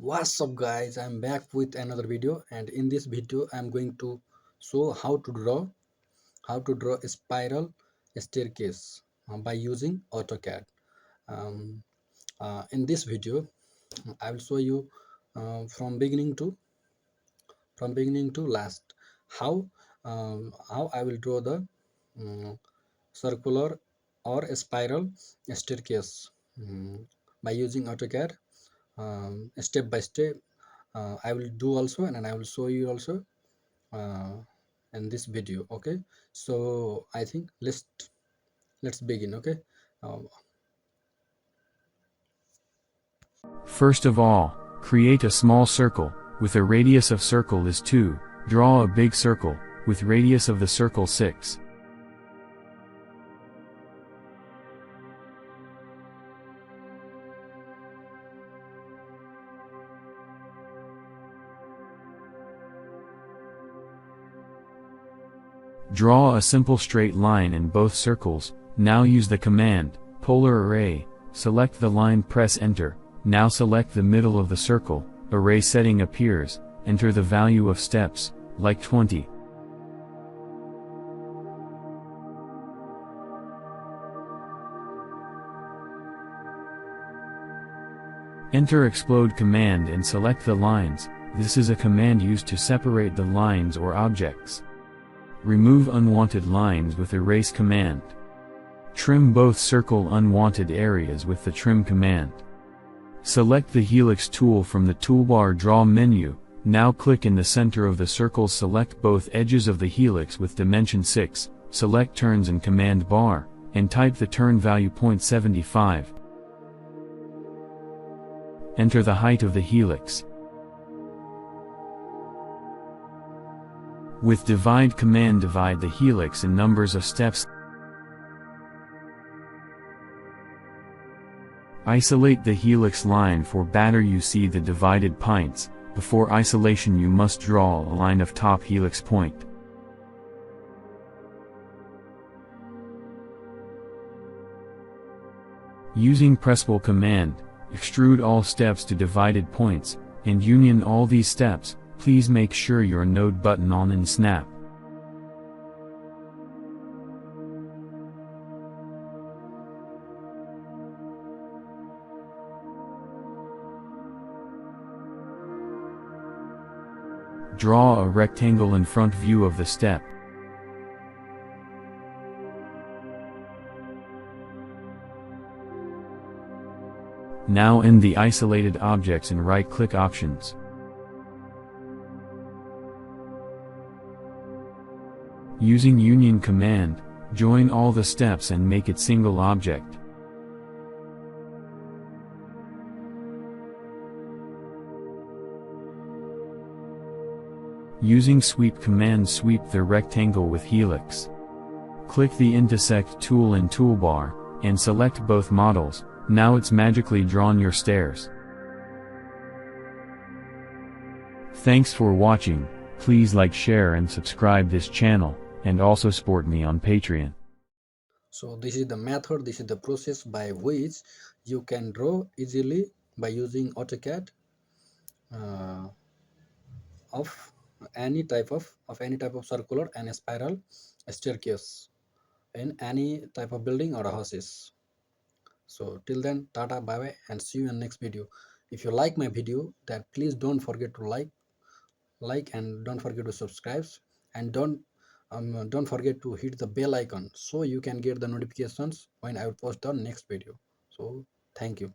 What's up guys, I'm back with another video, and in this video I'm going to show how to draw a spiral staircase by using AutoCAD. um, in this video I will show you from beginning to last how I will draw the um, circular or a spiral staircase by using AutoCAD, step by step. I will do also, and I will show you also uh, in this video. Okay, so I think let's begin. Okay. uh, First of all, create a small circle, with a radius of circle is 2, draw a big circle, with radius of the circle 6. Draw a simple straight line in both circles. Now use the command, polar array, select the line, press enter. Now select the middle of the circle, array setting appears, enter the value of steps, like 20. Enter explode command and select the lines. This is a command used to separate the lines or objects. Remove unwanted lines with erase command. Trim both circle unwanted areas with the trim command. Select the helix tool from the toolbar draw menu. Now click in the center of the circle, select both edges of the helix with dimension 6, select turns in command bar, and type the turn value 0.75. Enter the height of the helix. With divide command, divide the helix in numbers of steps. Isolate the helix line for better you see the divided points. Before isolation you must draw a line of top helix point. Using pressable command, extrude all steps to divided points, and union all these steps. Please make sure your node button on and snap. Draw a rectangle in front view of the step. Now in the isolated objects and right-click options. Using union command, join all the steps and make it single object. Using sweep command, sweep the rectangle with helix. Click the intersect tool in toolbar, and select both models. Now it's magically drawn your stairs. Thanks for watching. Please like, share and subscribe this channel, and also support me on Patreon. so this is the method, this is the process by which you can draw easily by using AutoCAD uh, of any type of circular and a spiral staircase in any type of building or houses. So till then, tata, bye bye, and see you in next video. If you like my video, then please don't forget to like and don't forget to subscribe, and don't forget to hit the bell icon so you can get the notifications when I will post the next video. So thank you.